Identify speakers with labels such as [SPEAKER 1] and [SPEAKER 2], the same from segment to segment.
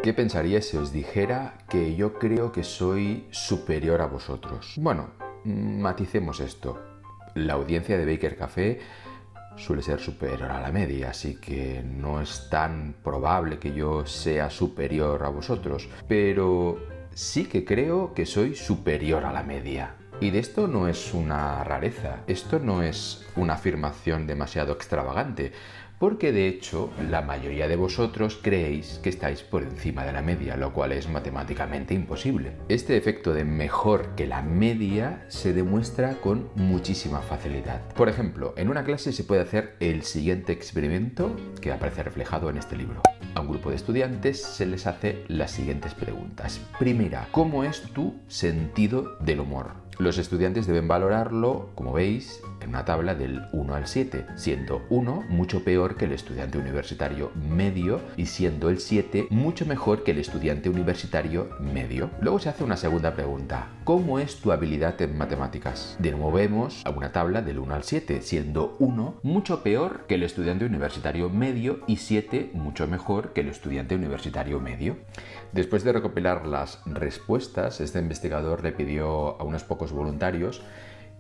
[SPEAKER 1] ¿Qué pensaríais si os dijera que yo creo que soy superior a vosotros? Bueno, maticemos esto. La audiencia de Baker Café suele ser superior a la media, así que no es tan probable que yo sea superior a vosotros, pero sí que creo que soy superior a la media. Y de esto no es una rareza, esto no es una afirmación demasiado extravagante, porque de hecho la mayoría de vosotros creéis que estáis por encima de la media, lo cual es matemáticamente imposible. Este efecto de mejor que la media se demuestra con muchísima facilidad. Por ejemplo, en una clase se puede hacer el siguiente experimento que aparece reflejado en este libro. A un grupo de estudiantes se les hace las siguientes preguntas. Primera, ¿cómo es tu sentido del humor? Los estudiantes deben valorarlo, como veis, en una tabla del 1 al 7, siendo 1 mucho peor que el estudiante universitario medio y siendo el 7 mucho mejor que el estudiante universitario medio. Luego se hace una segunda pregunta. ¿Cómo es tu habilidad en matemáticas? De nuevo vemos a una tabla del 1 al 7, siendo 1 mucho peor que el estudiante universitario medio y 7 mucho mejor que el estudiante universitario medio. Después de recopilar las respuestas, este investigador le pidió a unos pocos voluntarios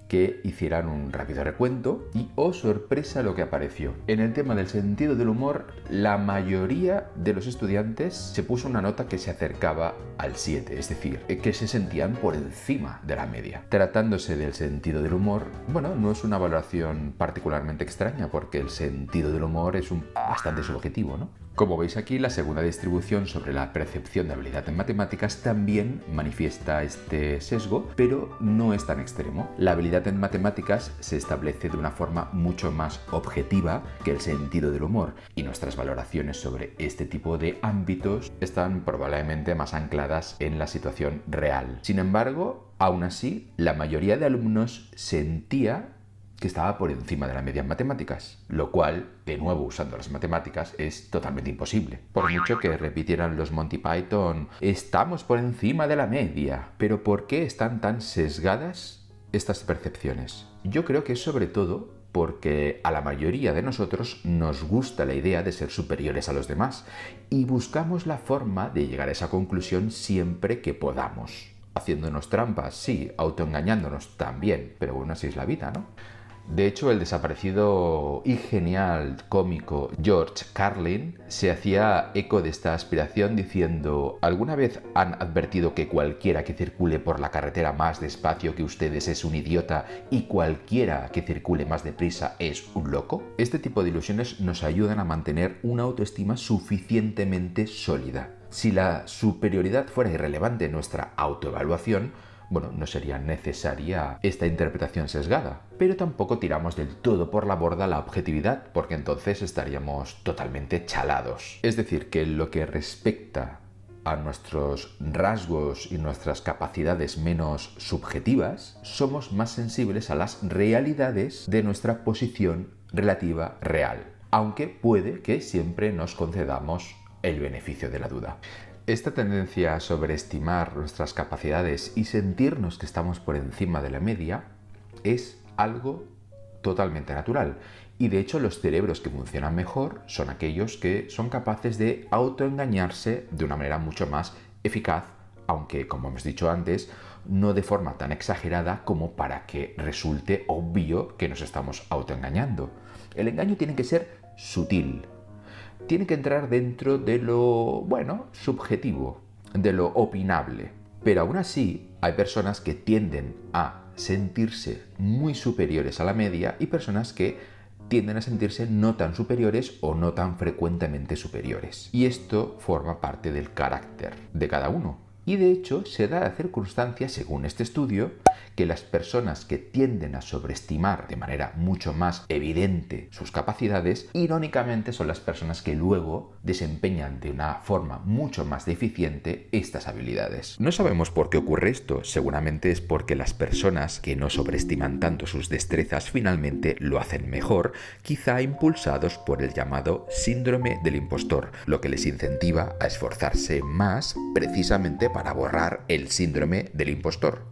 [SPEAKER 1] que hicieran un rápido recuento y, oh sorpresa, lo que apareció. En el tema del sentido del humor, la mayoría de los estudiantes se puso una nota que se acercaba al 7, es decir, que se sentían por encima de la media. Tratándose del sentido del humor, bueno, no es una valoración particularmente extraña porque el sentido del humor es bastante subjetivo, ¿no? Como veis aquí, la segunda distribución sobre la percepción de habilidad en matemáticas también manifiesta este sesgo, pero no es tan extremo. La habilidad en matemáticas se establece de una forma mucho más objetiva que el sentido del humor, y nuestras valoraciones sobre este tipo de ámbitos están probablemente más ancladas en la situación real. Sin embargo, aún así, la mayoría de alumnos sentía que estaba por encima de la media en matemáticas, lo cual, de nuevo usando las matemáticas, es totalmente imposible. Por mucho que repitieran los Monty Python, estamos por encima de la media. Pero ¿por qué están tan sesgadas estas percepciones? Yo creo que es sobre todo porque a la mayoría de nosotros nos gusta la idea de ser superiores a los demás y buscamos la forma de llegar a esa conclusión siempre que podamos. Haciéndonos trampas, sí, autoengañándonos también, pero bueno, así es la vida, ¿no? De hecho, el desaparecido y genial cómico George Carlin se hacía eco de esta aspiración diciendo: ¿alguna vez han advertido que cualquiera que circule por la carretera más despacio que ustedes es un idiota y cualquiera que circule más deprisa es un loco? Este tipo de ilusiones nos ayudan a mantener una autoestima suficientemente sólida. Si la superioridad fuera irrelevante en nuestra autoevaluación, bueno, no sería necesaria esta interpretación sesgada, pero tampoco tiramos del todo por la borda la objetividad, porque entonces estaríamos totalmente chalados. Es decir, que en lo que respecta a nuestros rasgos y nuestras capacidades menos subjetivas, somos más sensibles a las realidades de nuestra posición relativa real, aunque puede que siempre nos concedamos el beneficio de la duda. Esta tendencia a sobreestimar nuestras capacidades y sentirnos que estamos por encima de la media es algo totalmente natural. Y de hecho los cerebros que funcionan mejor son aquellos que son capaces de autoengañarse de una manera mucho más eficaz, aunque, como hemos dicho antes, no de forma tan exagerada como para que resulte obvio que nos estamos autoengañando. El engaño tiene que ser sutil. Tiene que entrar dentro de lo, bueno, subjetivo, de lo opinable. Pero aún así, hay personas que tienden a sentirse muy superiores a la media y personas que tienden a sentirse no tan superiores o no tan frecuentemente superiores. Y esto forma parte del carácter de cada uno. Y de hecho se da la circunstancia, según este estudio, que las personas que tienden a sobreestimar de manera mucho más evidente sus capacidades, irónicamente son las personas que luego desempeñan de una forma mucho más deficiente estas habilidades. No sabemos por qué ocurre esto, seguramente es porque las personas que no sobreestiman tanto sus destrezas finalmente lo hacen mejor, quizá impulsados por el llamado síndrome del impostor, lo que les incentiva a esforzarse más precisamente para borrar el síndrome del impostor.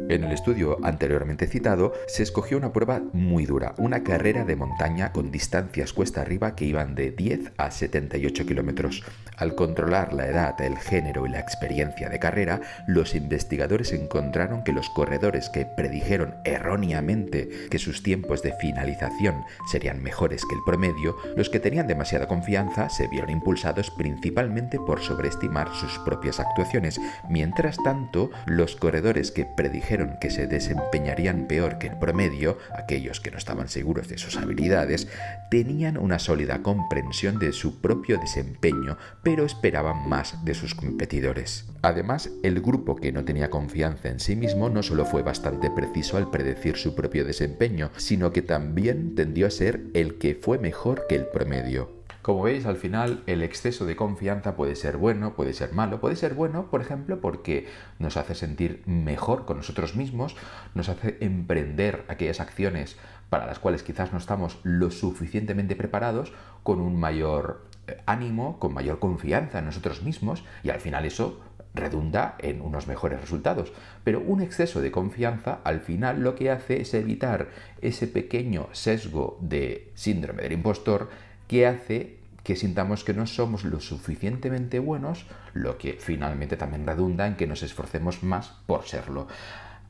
[SPEAKER 1] En el estudio anteriormente citado se escogió una prueba muy dura, una carrera de montaña con distancias cuesta arriba que iban de 10 a 78 kilómetros. Al controlar la edad, el género y la experiencia de carrera, los investigadores encontraron que los corredores que predijeron erróneamente que sus tiempos de finalización serían mejores que el promedio, los que tenían demasiada confianza se vieron impulsados principalmente por sobreestimar sus propias actuaciones. Mientras tanto, los corredores que predijeron que se desempeñarían peor que el promedio, aquellos que no estaban seguros de sus habilidades, tenían una sólida comprensión de su propio desempeño, pero esperaban más de sus competidores. Además, el grupo que no tenía confianza en sí mismo no solo fue bastante preciso al predecir su propio desempeño, sino que también tendió a ser el que fue mejor que el promedio. Como veis, al final el exceso de confianza puede ser bueno, puede ser malo. Puede ser bueno, por ejemplo, porque nos hace sentir mejor con nosotros mismos, nos hace emprender aquellas acciones para las cuales quizás no estamos lo suficientemente preparados, con un mayor ánimo, con mayor confianza en nosotros mismos, y al final eso redunda en unos mejores resultados. Pero un exceso de confianza al final lo que hace es evitar ese pequeño sesgo de síndrome del impostor que hace que sintamos que no somos lo suficientemente buenos, lo que finalmente también redunda en que nos esforcemos más por serlo.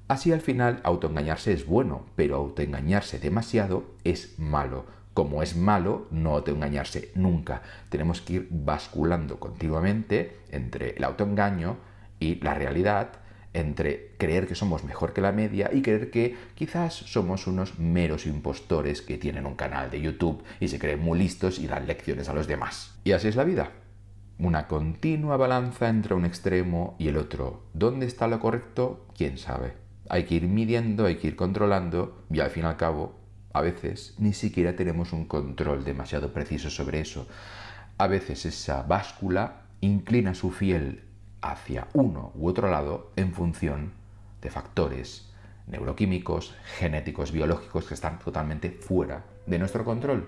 [SPEAKER 1] Así al final autoengañarse es bueno, pero autoengañarse demasiado es malo. Como es malo no autoengañarse nunca. Tenemos que ir basculando continuamente entre el autoengaño y la realidad, entre creer que somos mejor que la media y creer que quizás somos unos meros impostores que tienen un canal de YouTube y se creen muy listos y dan lecciones a los demás. Y así es la vida. Una continua balanza entre un extremo y el otro. ¿Dónde está lo correcto? ¿Quién sabe? Hay que ir midiendo, hay que ir controlando y al fin y al cabo, a veces ni siquiera tenemos un control demasiado preciso sobre eso. A veces esa báscula inclina su fiel hacia uno u otro lado en función de factores neuroquímicos, genéticos, biológicos que están totalmente fuera de nuestro control.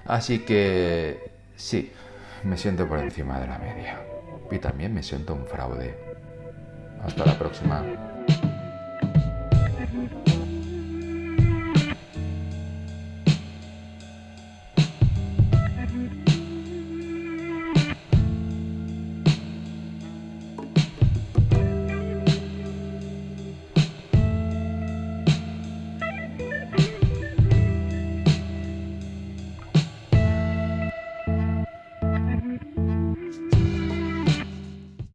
[SPEAKER 1] Así que sí, me siento por encima de la media y también me siento un fraude. Hasta la próxima.